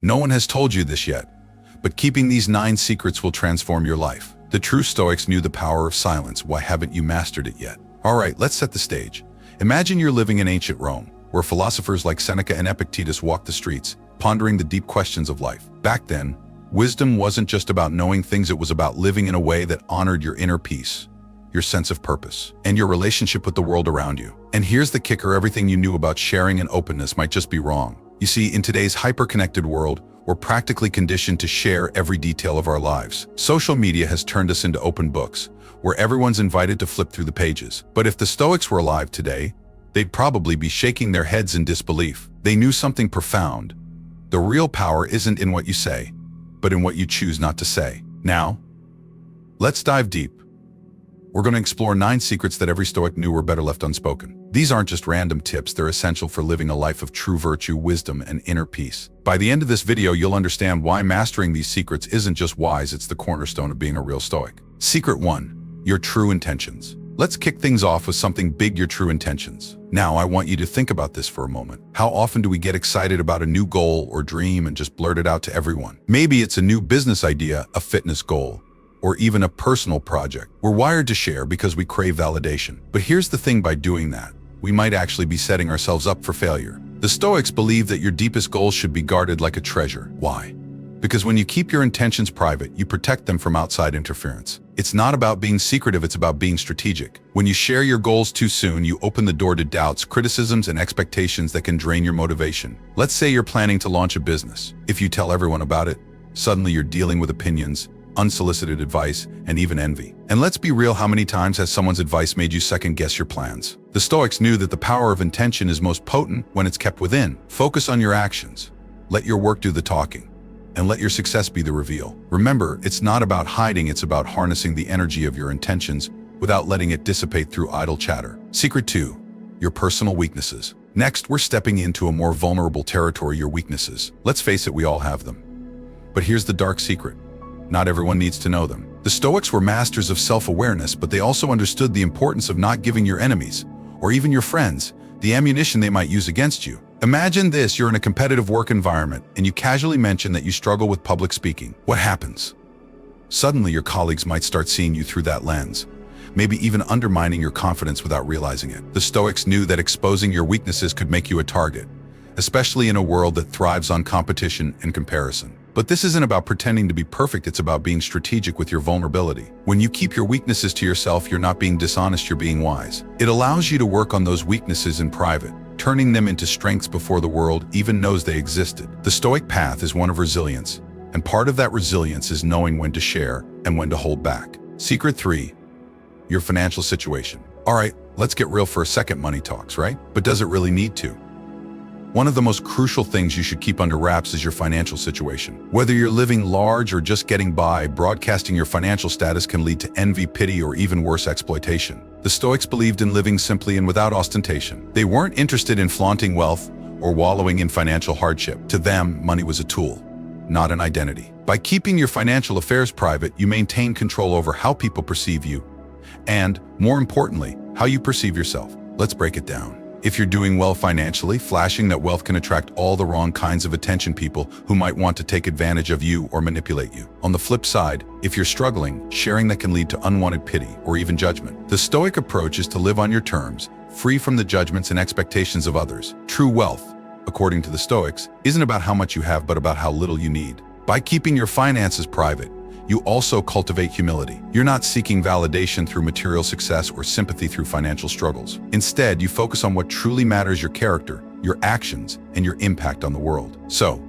No one has told you this yet, but keeping these 9 secrets will transform your life. The true Stoics knew the power of silence. Why haven't you mastered it yet? All right, let's set the stage. Imagine you're living in ancient Rome, where philosophers like Seneca and Epictetus walked the streets, pondering the deep questions of life. Back then, wisdom wasn't just about knowing things, it was about living in a way that honored your inner peace, your sense of purpose, and your relationship with the world around you. And here's the kicker, everything you knew about sharing and openness might just be wrong. You see, in today's hyper-connected world, we're practically conditioned to share every detail of our lives. Social media has turned us into open books, where everyone's invited to flip through the pages. But if the Stoics were alive today, they'd probably be shaking their heads in disbelief. They knew something profound. The real power isn't in what you say, but in what you choose not to say. Now, let's dive deep. We're going to explore 9 secrets that every Stoic knew were better left unspoken. These aren't just random tips, they're essential for living a life of true virtue, wisdom, and inner peace. By the end of this video, you'll understand why mastering these secrets isn't just wise, it's the cornerstone of being a real Stoic. Secret 1. Your true intentions. Let's kick things off with something big, your true intentions. Now, I want you to think about this for a moment. How often do we get excited about a new goal or dream and just blurt it out to everyone? Maybe it's a new business idea, a fitness goal, or even a personal project. We're wired to share because we crave validation. But here's the thing, by doing that, we might actually be setting ourselves up for failure. The Stoics believe that your deepest goals should be guarded like a treasure. Why? Because when you keep your intentions private, you protect them from outside interference. It's not about being secretive, it's about being strategic. When you share your goals too soon, you open the door to doubts, criticisms, and expectations that can drain your motivation. Let's say you're planning to launch a business. If you tell everyone about it, suddenly you're dealing with opinions, unsolicited advice, and even envy. And let's be real, how many times has someone's advice made you second-guess your plans? The Stoics knew that the power of intention is most potent when it's kept within. Focus on your actions. Let your work do the talking, and let your success be the reveal. Remember, it's not about hiding, it's about harnessing the energy of your intentions without letting it dissipate through idle chatter. Secret 2. Your personal weaknesses. Next, we're stepping into a more vulnerable territory, your weaknesses. Let's face it, we all have them. But here's the dark secret. Not everyone needs to know them. The Stoics were masters of self-awareness, but they also understood the importance of not giving your enemies, or even your friends, the ammunition they might use against you. Imagine this, you're in a competitive work environment, and you casually mention that you struggle with public speaking. What happens? Suddenly, your colleagues might start seeing you through that lens, maybe even undermining your confidence without realizing it. The Stoics knew that exposing your weaknesses could make you a target, especially in a world that thrives on competition and comparison. But this isn't about pretending to be perfect, it's about being strategic with your vulnerability. When you keep your weaknesses to yourself, you're not being dishonest, you're being wise. It allows you to work on those weaknesses in private, turning them into strengths before the world even knows they existed. The Stoic path is one of resilience, and part of that resilience is knowing when to share and when to hold back. Secret 3. Your financial situation. All right, let's get real for a second, money talks, right? But does it really need to? One of the most crucial things you should keep under wraps is your financial situation. Whether you're living large or just getting by, broadcasting your financial status can lead to envy, pity, or even worse, exploitation. The Stoics believed in living simply and without ostentation. They weren't interested in flaunting wealth or wallowing in financial hardship. To them, money was a tool, not an identity. By keeping your financial affairs private, you maintain control over how people perceive you, and, more importantly, how you perceive yourself. Let's break it down. If you're doing well financially, flashing that wealth can attract all the wrong kinds of attention, people who might want to take advantage of you or manipulate you. On the flip side, if you're struggling, sharing that can lead to unwanted pity or even judgment. The Stoic approach is to live on your terms, free from the judgments and expectations of others. True wealth, according to the Stoics, isn't about how much you have, but about how little you need. By keeping your finances private, you also cultivate humility. You're not seeking validation through material success or sympathy through financial struggles. Instead, you focus on what truly matters: your character, your actions, and your impact on the world. So,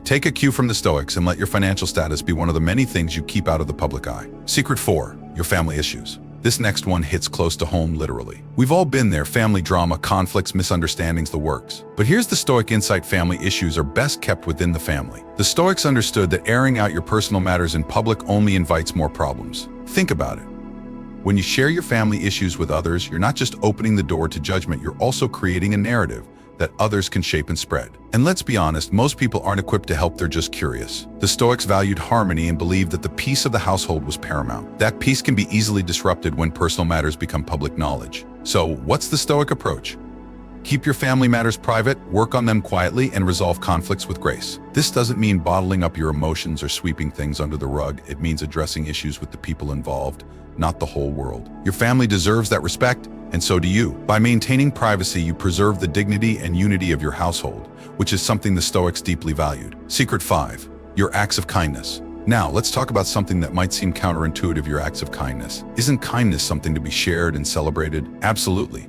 take a cue from the Stoics and let your financial status be one of the many things you keep out of the public eye. Secret 4. Your family issues. This next one hits close to home, literally. We've all been there: family drama, conflicts, misunderstandings, the works. But here's the Stoic insight: family issues are best kept within the family. The Stoics understood that airing out your personal matters in public only invites more problems. Think about it. When you share your family issues with others, you're not just opening the door to judgment, you're also creating a narrative that others can shape and spread. And let's be honest, most people aren't equipped to help, they're just curious. The Stoics valued harmony and believed that the peace of the household was paramount. That peace can be easily disrupted when personal matters become public knowledge. So, what's the Stoic approach? Keep your family matters private, work on them quietly, and resolve conflicts with grace. This doesn't mean bottling up your emotions or sweeping things under the rug. It means addressing issues with the people involved, not the whole world. Your family deserves that respect, and so do you. By maintaining privacy, you preserve the dignity and unity of your household, which is something the Stoics deeply valued. Secret 5. Your acts of kindness. Now, let's talk about something that might seem counterintuitive, your acts of kindness. Isn't kindness something to be shared and celebrated? Absolutely.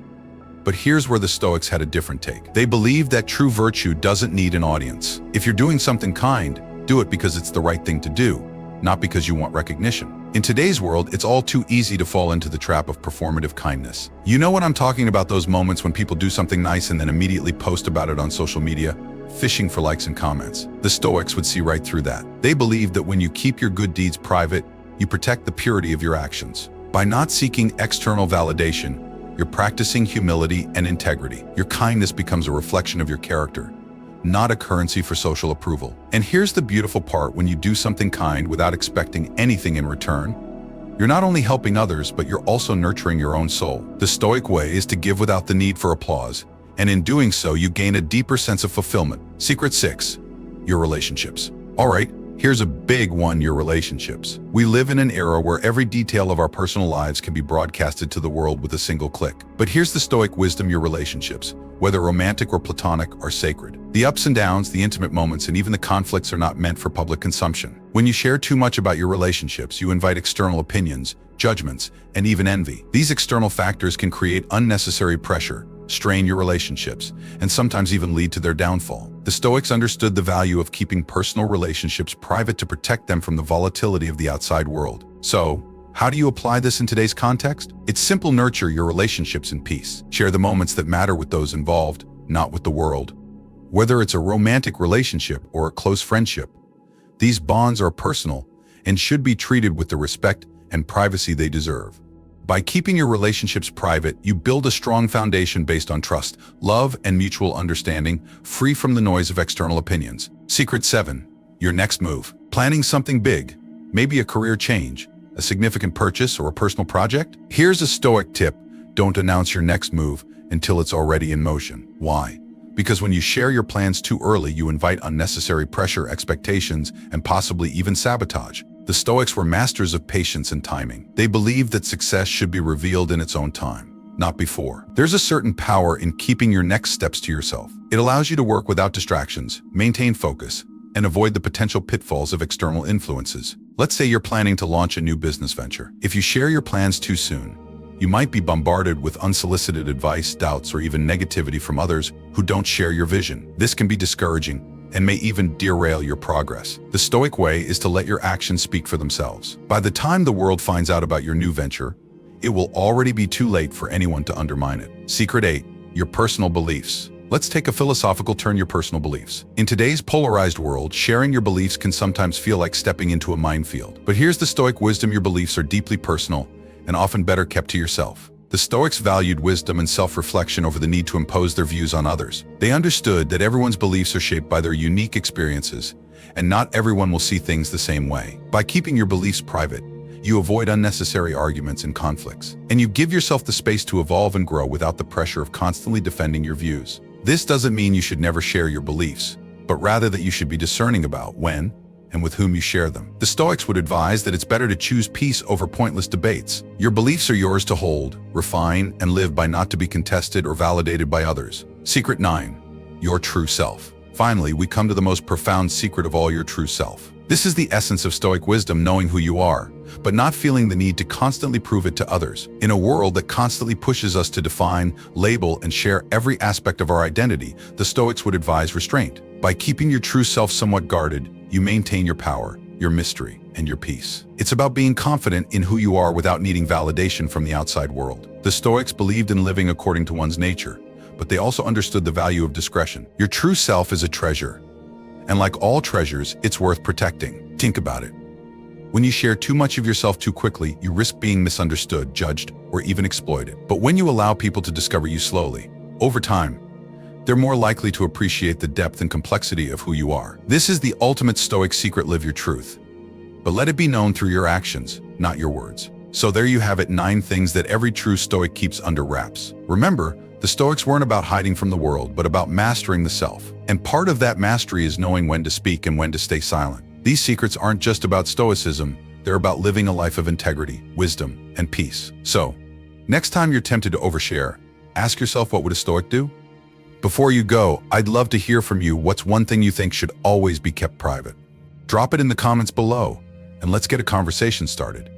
But here's where the Stoics had a different take. They believed that true virtue doesn't need an audience. If you're doing something kind, do it because it's the right thing to do, not because you want recognition. In today's world, it's all too easy to fall into the trap of performative kindness. You know what I'm talking about, those moments when people do something nice and then immediately post about it on social media, fishing for likes and comments. The Stoics would see right through that. They believed that when you keep your good deeds private, you protect the purity of your actions. By not seeking external validation, you're practicing humility and integrity. Your kindness becomes a reflection of your character, not a currency for social approval. And here's the beautiful part: when you do something kind without expecting anything in return, you're not only helping others, but you're also nurturing your own soul. The Stoic way is to give without the need for applause, and in doing so, you gain a deeper sense of fulfillment. Secret 6. Your relationships. All right, here's a big one: your relationships. We live in an era where every detail of our personal lives can be broadcasted to the world with a single click. But here's the Stoic wisdom: your relationships, whether romantic or platonic, are sacred. The ups and downs, the intimate moments, and even the conflicts are not meant for public consumption. When you share too much about your relationships, you invite external opinions, judgments, and even envy. These external factors can create unnecessary pressure, strain your relationships, and sometimes even lead to their downfall. The Stoics understood the value of keeping personal relationships private to protect them from the volatility of the outside world. So, how do you apply this in today's context? It's simple: nurture your relationships in peace. Share the moments that matter with those involved, not with the world. Whether it's a romantic relationship or a close friendship, these bonds are personal and should be treated with the respect and privacy they deserve. By keeping your relationships private, you build a strong foundation based on trust, love, and mutual understanding, free from the noise of external opinions. Secret 7. Your next move. Planning something big, maybe a career change, a significant purchase, or a personal project? Here's a Stoic tip: don't announce your next move until it's already in motion. Why? Because when you share your plans too early, you invite unnecessary pressure, expectations, and possibly even sabotage. The Stoics were masters of patience and timing. They believed that success should be revealed in its own time, not before. There's a certain power in keeping your next steps to yourself. It allows you to work without distractions, maintain focus, and avoid the potential pitfalls of external influences. Let's say you're planning to launch a new business venture. If you share your plans too soon, you might be bombarded with unsolicited advice, doubts, or even negativity from others who don't share your vision. This can be discouraging and may even derail your progress. The Stoic way is to let your actions speak for themselves. By the time the world finds out about your new venture, it will already be too late for anyone to undermine it. Secret 8. Your personal beliefs. Let's take a philosophical turn: your personal beliefs. In today's polarized world, sharing your beliefs can sometimes feel like stepping into a minefield. But here's the Stoic wisdom: your beliefs are deeply personal and often better kept to yourself. The Stoics valued wisdom and self-reflection over the need to impose their views on others. They understood that everyone's beliefs are shaped by their unique experiences, and not everyone will see things the same way. By keeping your beliefs private, you avoid unnecessary arguments and conflicts, and you give yourself the space to evolve and grow without the pressure of constantly defending your views. This doesn't mean you should never share your beliefs, but rather that you should be discerning about when and with whom you share them. The Stoics would advise that it's better to choose peace over pointless debates. Your beliefs are yours to hold, refine, and live by, not to be contested or validated by others. Secret 9. Your true self. Finally, we come to the most profound secret of all: your true self. This is the essence of Stoic wisdom: knowing who you are, but not feeling the need to constantly prove it to others. In a world that constantly pushes us to define, label, and share every aspect of our identity, the Stoics would advise restraint. By keeping your true self somewhat guarded, you maintain your power, your mystery, and your peace. It's about being confident in who you are without needing validation from the outside world. The Stoics believed in living according to one's nature, but they also understood the value of discretion. Your true self is a treasure, and like all treasures, it's worth protecting. Think about it. When you share too much of yourself too quickly, you risk being misunderstood, judged, or even exploited. But when you allow people to discover you slowly, over time, they're more likely to appreciate the depth and complexity of who you are. This is the ultimate Stoic secret: live your truth, but let it be known through your actions, not your words. So there you have it: 9 things that every true Stoic keeps under wraps. Remember, The Stoics weren't about hiding from the world, but about mastering the self. And part of that mastery is knowing when to speak and when to stay silent. These secrets aren't just about Stoicism, they're about living a life of integrity, wisdom, and peace. So, next time you're tempted to overshare, ask yourself, what would a Stoic do? Before you go, I'd love to hear from you. What's one thing you think should always be kept private? Drop it in the comments below, and let's get a conversation started.